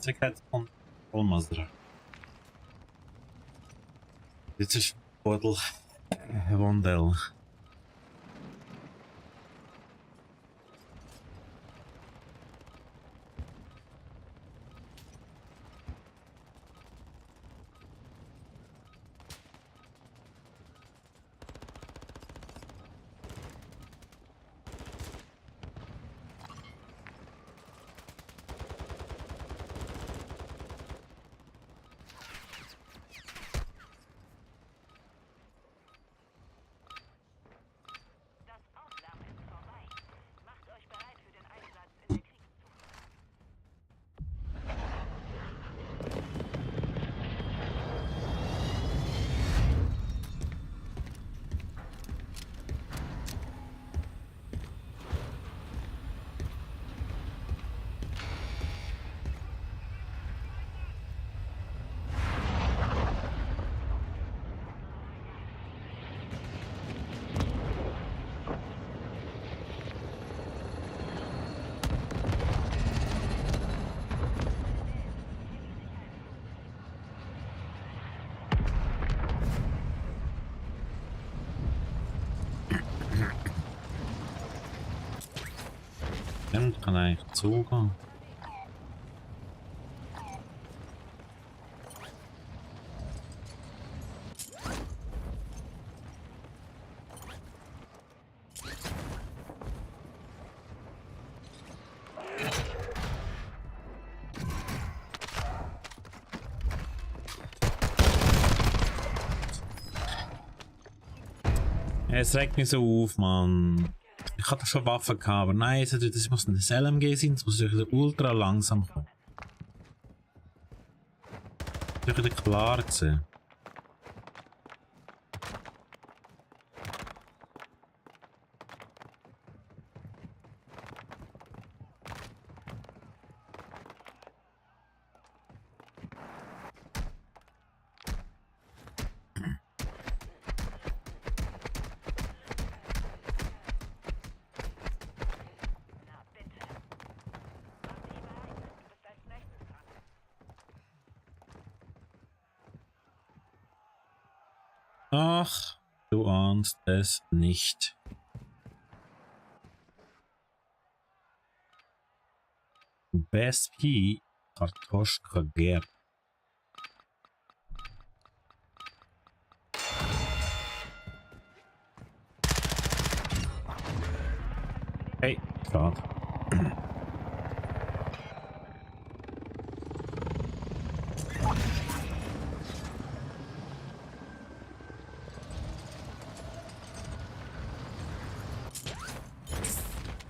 Çeker olmazdır. Dit is Portal Wandel. Dem kann eigentlich zugehen. Es regt mich so auf, Mann. Ich hatte schon Waffen gehabt, aber nein, das muss ein LMG sein, das muss ultra langsam kommen. Das ist wieder klar gewesen. Ach, du ahnst es nicht. Bespi Kartoschka Gerd. Hey, gerade.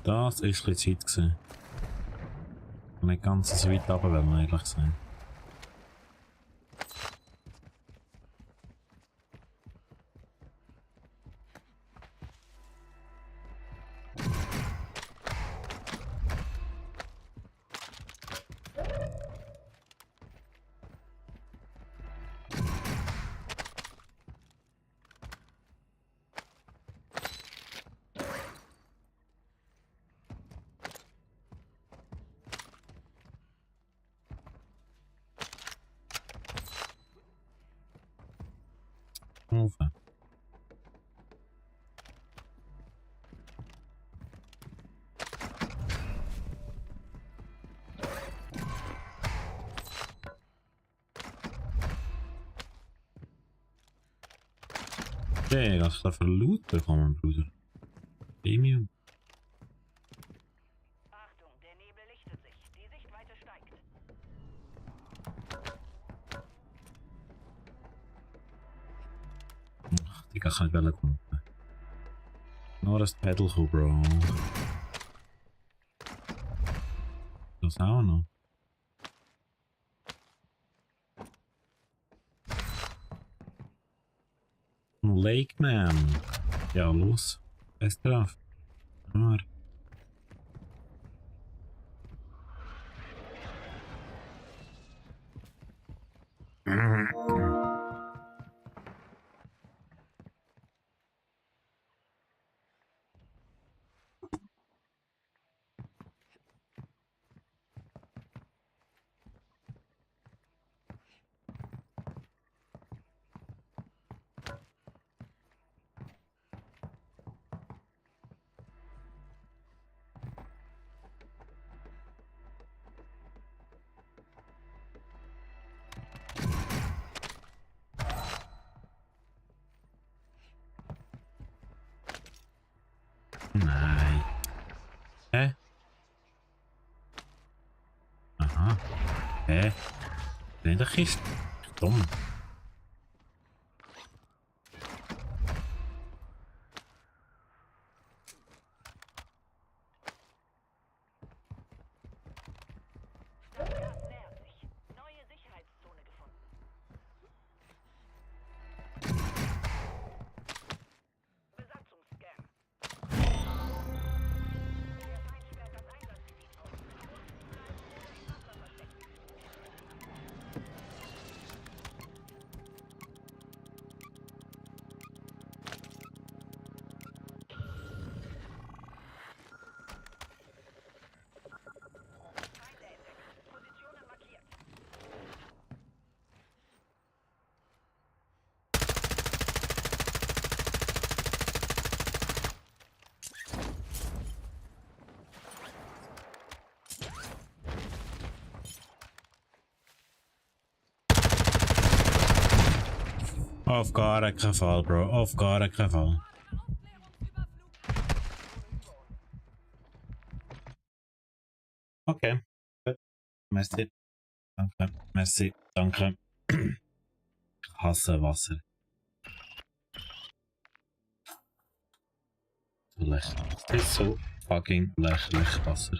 Das ist ein bisschen Zeit gewesen. Nicht ganz so weit runter, wenn wir ehrlich sein. Rufen. Okay, was ist da für Loot bekommen, Bruder? Premium. Achtung, der Nebel lichtet sich. Die Sichtweite steigt. Ach, die kann ich nicht kommen. Nur das Pedal, Bro. Das auch noch. Lake Man. Ja, los. Best drauf. Hammer. Aha. Hä? In der Kiste? Dumm. Das Gas nähert sich. Neue Sicherheitszone gefunden. Besatzungsscan. Der Feind sperrt das Einsatzgebiet aus. Vorsichtig bleiben oder im Wasser verstecken. Feinde entdeckt. Positionen markiert. Auf gar keinen Fall, Bro. Auf gar keinen Fall. Okay. Gut. Merci. Danke. Merci. Danke. Ich hasse Wasser. So lächerlich. Das ist so fucking lächerlich Wasser.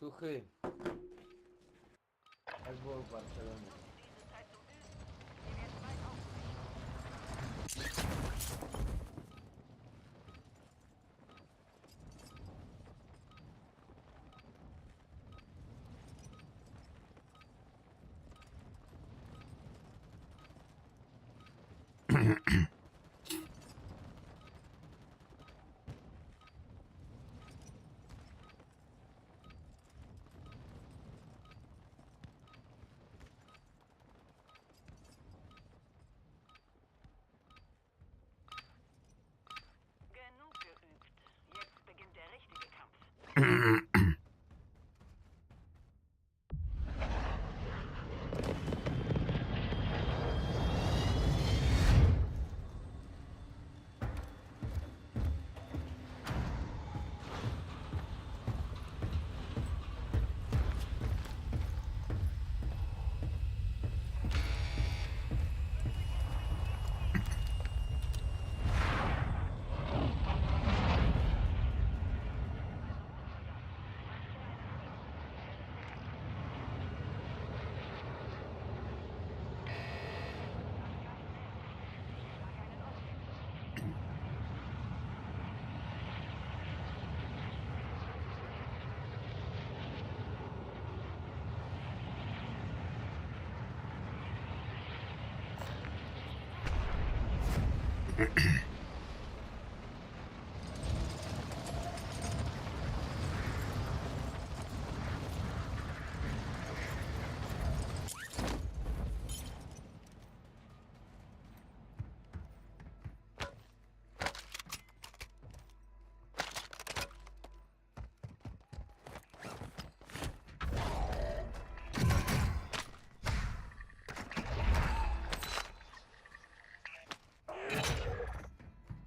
Suchy. Jak było w Barcelonie? Diese Zeit zum Üben. Wir werden bald aufbrechen.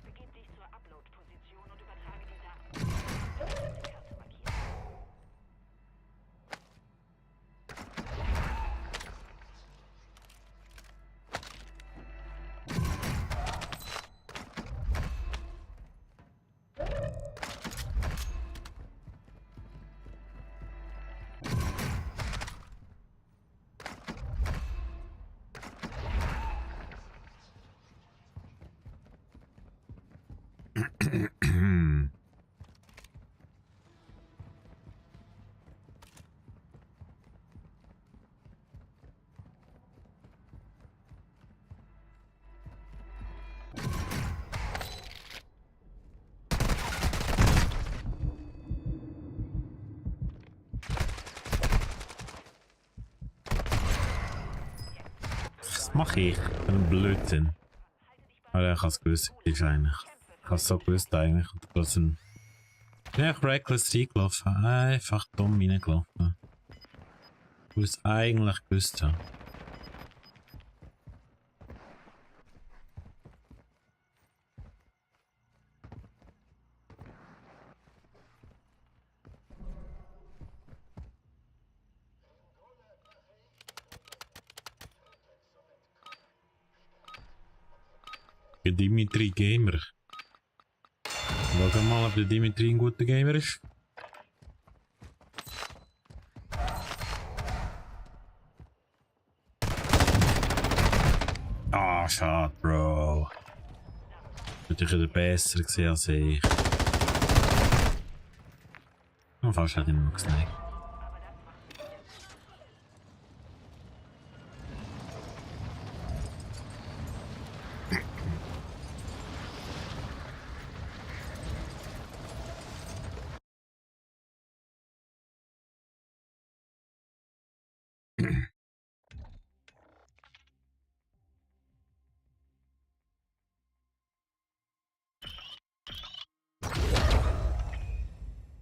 Begib dich zur Upload-Position und übertrage die Daten. Karte markiert. Was mache ich? Ein Blödsinn. Aber ich habe es gewusst, eigentlich. Ich habe es so gewusst eigentlich. Das ein... Ich bin einfach reckless reingelaufen. Einfach dumm reingelaufen. Ich muss eigentlich gewusst haben. Dimitri Gamer. Schau mal, ob der Dimitri ein guter Gamer ist. Ah, schade, Bro. Natürlich der besser gesehen als ich. Und fast hat ihn noch gesnackt.